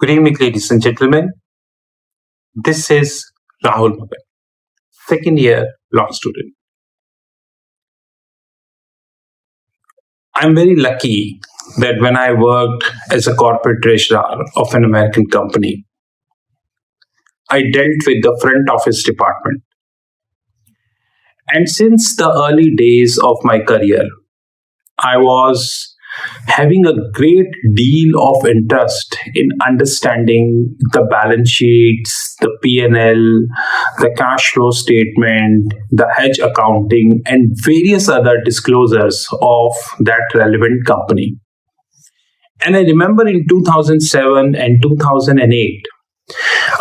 Good evening, ladies and gentlemen. This is Rahul Magan, second year law student. I'm very lucky that when I worked as a corporate treasurer of an American company, I dealt with the front office department. And since the early days of my career, I was having a great deal of interest in understanding the balance sheets, the P&L, the cash flow statement, the hedge accounting, and various other disclosures of that relevant company. And I remember in 2007 and 2008,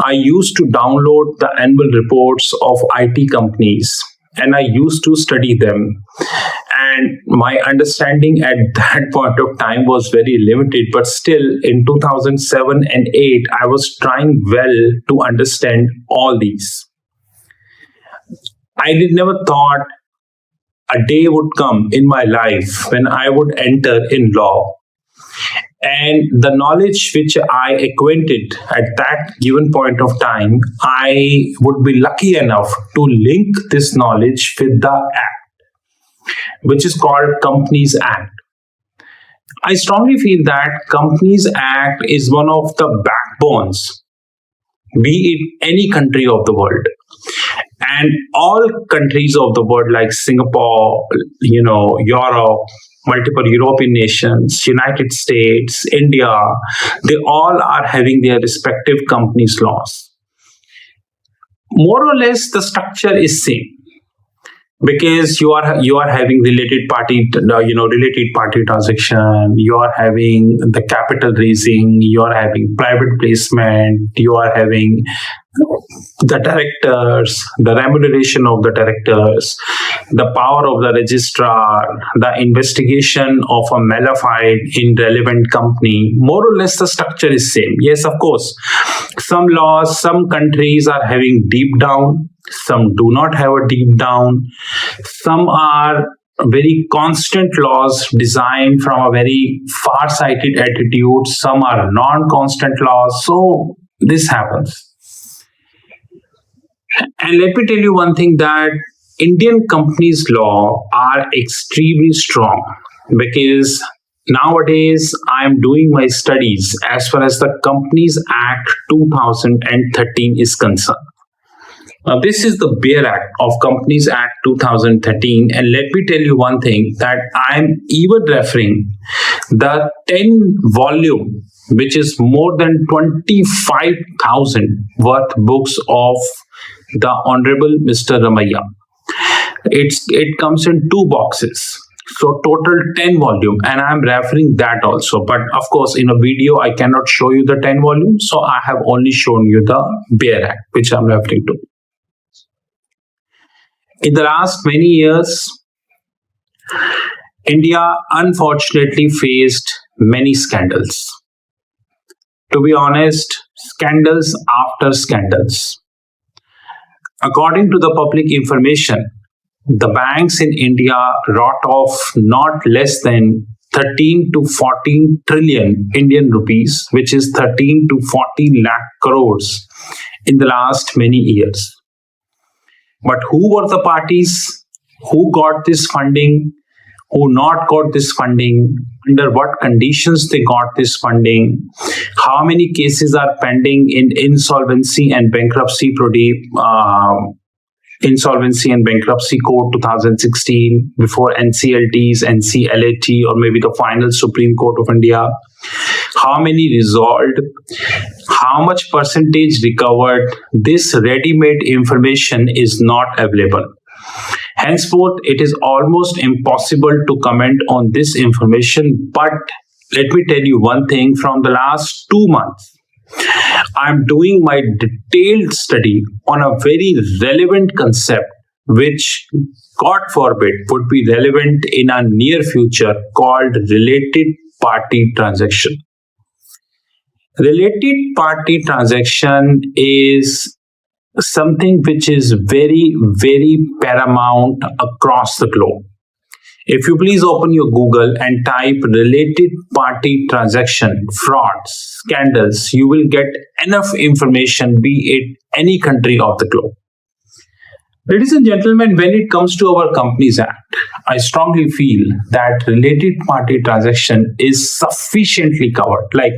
I used to download the annual reports of IT companies and I used to study them. And my understanding at that point of time was very limited, but still in 2007 and 8, I was trying well to understand all these. I never thought a day would come in my life when I would enter in law. And the knowledge which I acquainted at that given point of time, I would be lucky enough to link this knowledge with the act, which is called Companies Act. I strongly feel that Companies Act is one of the backbones, be it any country of the world. And all countries of the world like Singapore, Europe, multiple European nations, United States, India, they all are having their respective companies laws. More or less, the structure is same because you are having related party transaction, you are having the capital raising, you are having private placement, you are having the directors, the remuneration of the directors, the power of the registrar, the investigation of a malafide in relevant company. More or less the structure is same. Yes, of course, some laws, some countries are having deep down, some do not have a deep down, some are very constant laws designed from a very far-sighted attitude, some are non-constant laws, so this happens. And let me tell you one thing, that Indian companies law are extremely strong because nowadays I am doing my studies as far as the Companies Act 2013 is concerned. Now, this is the bare act of Companies Act 2013, and let me tell you one thing, that I am even referring the 10 volume, which is more than 25,000 worth books of the Honorable Mr. Ramaiah. It comes in 2 boxes. So total 10 volume, and I am referring that also. But of course, in a video, I cannot show you the 10 volume. So I have only shown you the bare act, which I'm referring to. In the last many years, India unfortunately faced many scandals. To be honest, scandals after scandals. According to the public information, the banks in India wrote off not less than 13 to 14 trillion Indian rupees, which is 13 to 40 lakh crores in the last many years. But who were the parties? Who got this funding? Who not got this funding? Under what conditions they got this funding? How many cases are pending in insolvency and bankruptcy Insolvency and Bankruptcy Code 2016 before NCLTs, NCLAT, or maybe the final Supreme Court of India? How many resolved? How much percentage recovered? This ready-made information is not available. Henceforth, it is almost impossible to comment on this information, but let me tell you one thing. From the last 2 months, I'm doing my detailed study on a very relevant concept, which, God forbid, would be relevant in a near future, called related party transaction. Related party transaction is something which is very, very paramount across the globe. If you please open your Google and type related party transaction, frauds, scandals, you will get enough information, be it any country of the globe. Ladies and gentlemen, when it comes to our Companies Act, I strongly feel that related party transaction is sufficiently covered. Like,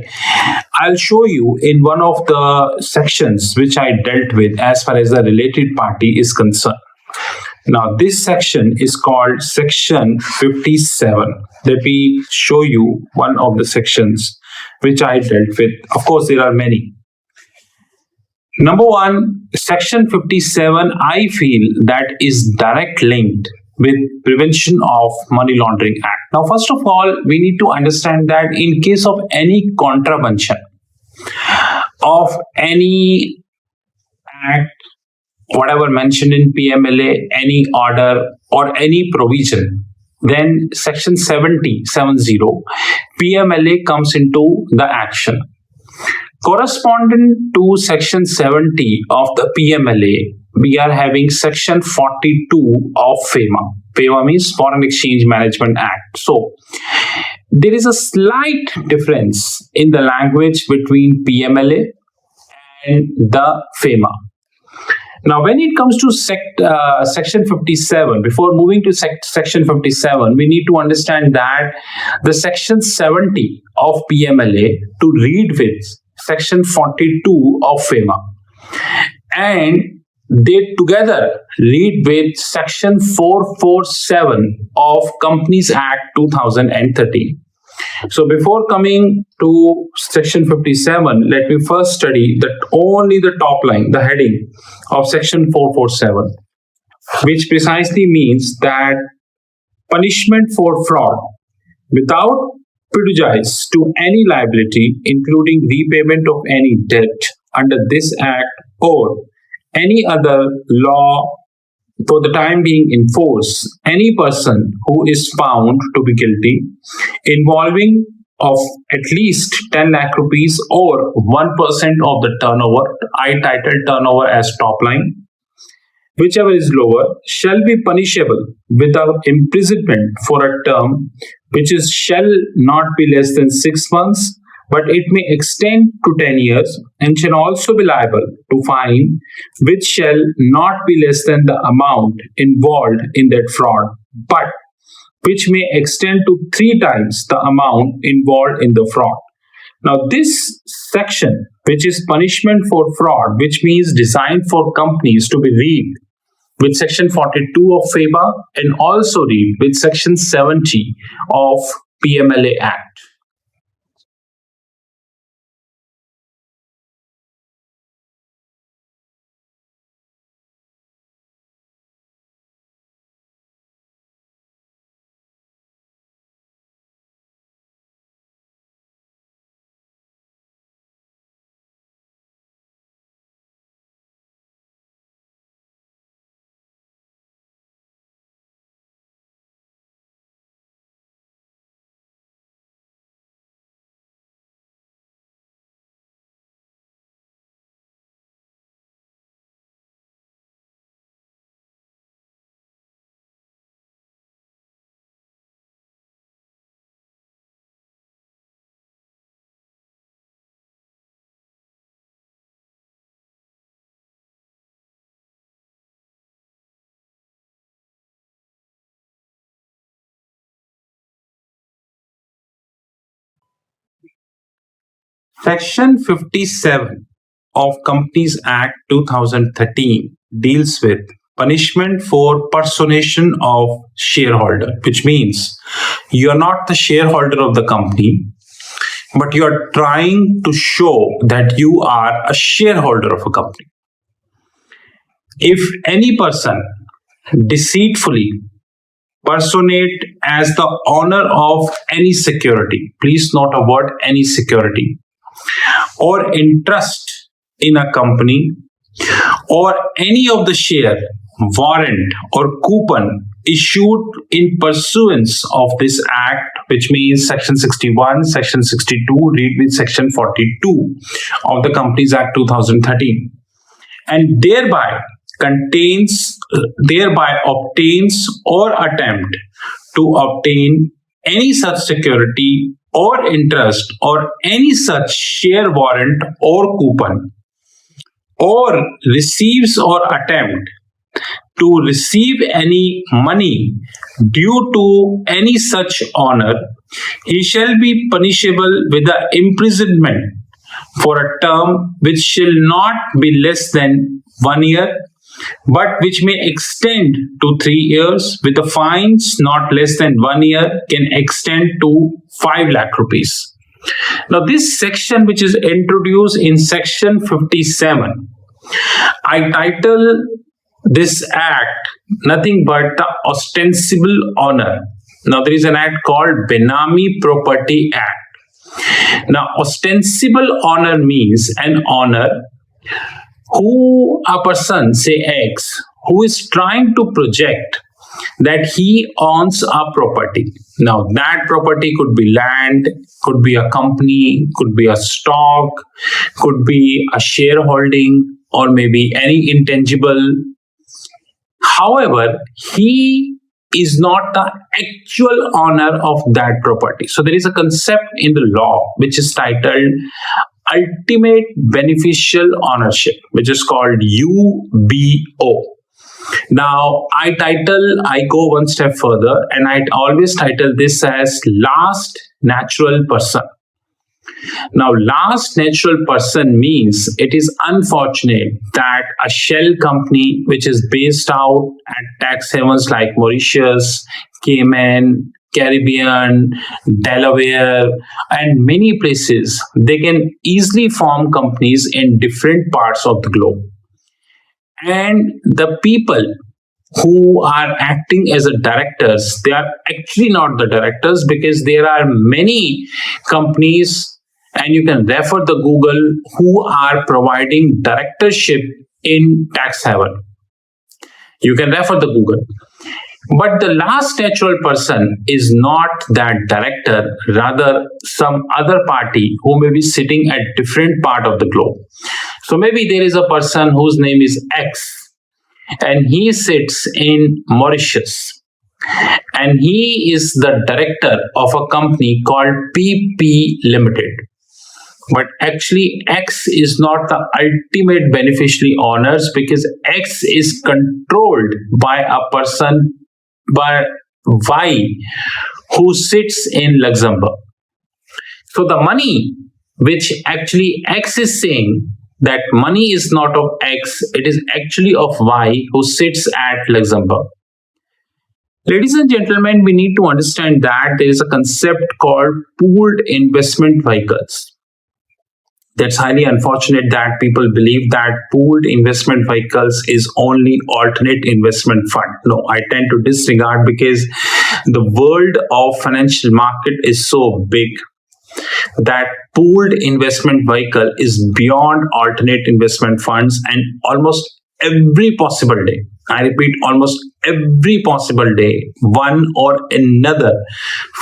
I'll show you in one of the sections which I dealt with as far as the related party is concerned. Now, this section is called Section 57. Let me show you one of the sections which I dealt with. Of course, there are many. Number one, Section 57, I feel that is direct linked with Prevention of Money Laundering Act. Now, first of all, we need to understand that in case of any contravention of any act, whatever mentioned in PMLA, any order or any provision, then Section 70, PMLA comes into the action. Corresponding to Section 70 of the PMLA, we are having Section 42 of FEMA. FEMA means Foreign Exchange Management Act. So, there is a slight difference in the language between PMLA and the FEMA. Now, when it comes to Section 57, before moving to Section 57, we need to understand that the Section 70 of PMLA to read with Section 42 of FEMA, and they together read with Section 447 of Companies Act 2013. So before coming to Section 57, let me first study only the top line, the heading of Section 447, which precisely means that punishment for fraud without prejudice to any liability, including repayment of any debt under this Act or any other law for the time being in force, any person who is found to be guilty involving of at least 10 lakh rupees or 1% of the turnover, I titled turnover as top line, whichever is lower, shall be punishable without imprisonment for a term which shall not be less than 6 months, but it may extend to 10 years, and shall also be liable to fine which shall not be less than the amount involved in that fraud, but which may extend to 3 times the amount involved in the fraud. Now, this section, which is punishment for fraud, which means designed for companies to be read with Section 42 of FEMA and also read with Section 70 of PMLA Act. Section 57 of Companies Act 2013 deals with punishment for personation of shareholder, which means you are not the shareholder of the company, but you are trying to show that you are a shareholder of a company. If any person deceitfully personate as the owner of any security, please note a word, any security, or interest in a company, or any of the share, warrant, or coupon issued in pursuance of this Act, which means Section 61, Section 62, read with Section 42 of the Companies Act 2013, and thereby obtains or attempt to obtain any such security or interest or any such share warrant or coupon, or receives or attempt to receive any money due to any such honor, he shall be punishable with the imprisonment for a term which shall not be less than 1 year, but which may extend to 3 years, with the fines not less than 1 year can extend to 5 lakh rupees. Now, this section, which is introduced in section 57, I title this act nothing but the ostensible honor. Now, there is an act called Benami Property Act. Now, ostensible honor means an honor who a person, say X, who is trying to project that he owns a property. Now, that property could be land, could be a company, could be a stock, could be a shareholding, or maybe any intangible. However, he is not the actual owner of that property. So there is a concept in the law which is titled ultimate beneficial ownership, which is called UBO. Now, I go one step further, and I always title this as last natural person. Now, last natural person means it is unfortunate that a shell company which is based out at tax havens like Mauritius, Cayman, Caribbean, Delaware, and many places, they can easily form companies in different parts of the globe. And the people who are acting as a directors, they are actually not the directors, because there are many companies, and you can refer the Google, who are providing directorship in tax haven. You can refer the Google. But the last natural person is not that director, rather some other party who may be sitting at different part of the globe. So maybe there is a person whose name is X, and he sits in Mauritius, and he is the director of a company called PP Limited. But actually, X is not the ultimate beneficiary owners, because X is controlled by a person, by Y, who sits in Luxembourg. So the money which actually X is saying, that money is not of X, it is actually of Y, who sits at Luxembourg. Ladies and gentlemen, we need to understand that there is a concept called pooled investment vehicles. That's highly unfortunate that people believe that pooled investment vehicles is only alternate investment fund. No, I tend to disregard, because the world of financial market is so big that pooled investment vehicle is beyond alternate investment funds, and almost every possible day, I repeat, almost every possible day, one or another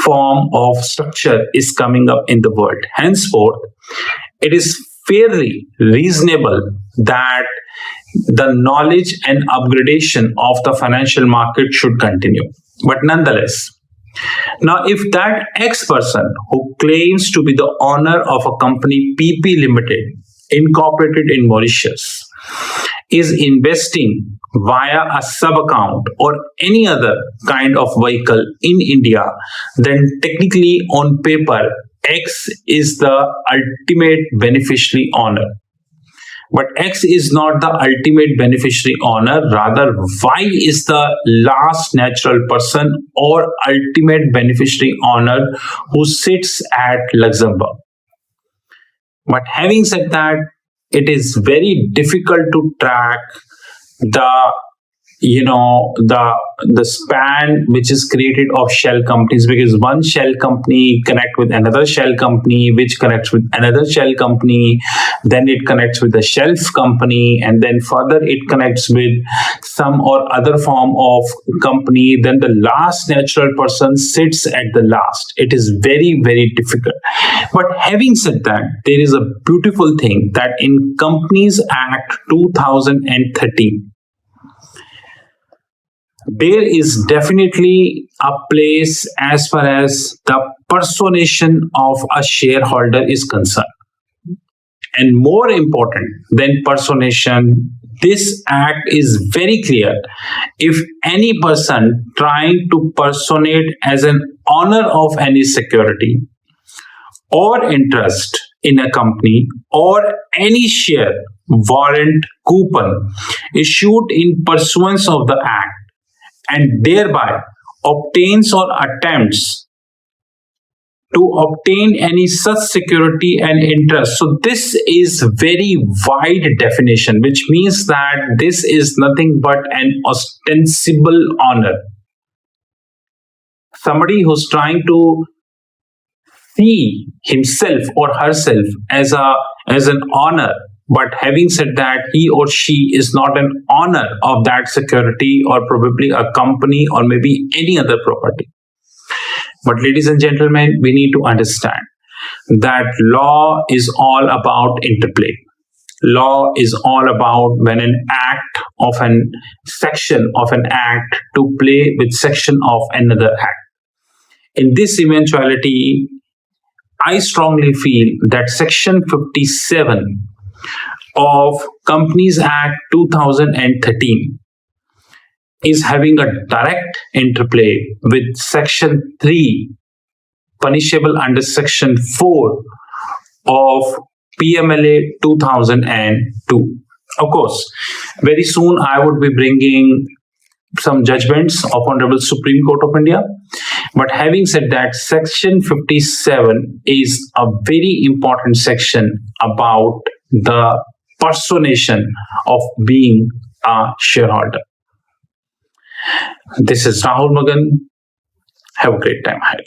form of structure is coming up in the world. Henceforth, it is fairly reasonable that the knowledge and upgradation of the financial market should continue. But nonetheless, now if that X person who claims to be the owner of a company PP Limited, incorporated in Mauritius, is investing via a sub-account or any other kind of vehicle in India, then technically on paper, X is the ultimate beneficiary owner. But X is not the ultimate beneficiary owner, rather Y is the last natural person or ultimate beneficiary owner who sits at Luxembourg. But having said that, it is very difficult to track the the span which is created of shell companies, because one shell company connect with another shell company, which connects with another shell company, then it connects with a shelf company, and then further it connects with some or other form of company. Then the last natural person sits at the last. It is very, very difficult. But having said that, there is a beautiful thing that in Companies Act 2013, There is definitely a place as far as the personation of a shareholder is concerned. And more important than personation, this act is very clear. If any person trying to personate as an owner of any security or interest in a company or any share, warrant, coupon issued in pursuance of the act and thereby obtains or attempts to obtain any such security and interest. So this is very wide definition, which means that this is nothing but an ostensible honor. Somebody who's trying to see himself or herself as an honor, but having said that, he or she is not an owner of that security or probably a company or maybe any other property. But ladies and gentlemen, we need to understand that law is all about interplay. Law is all about when an act of an section of an act to play with section of another act. In this eventuality, I strongly feel that section 57 of Companies Act 2013 is having a direct interplay with section 3 punishable under section 4 of PMLA 2002. Of course, very soon I would be bringing some judgments of Honorable Supreme Court of India. But having said that, section 57 is a very important section about the personation of being a shareholder. This is Rahul Magan. Have a great time ahead.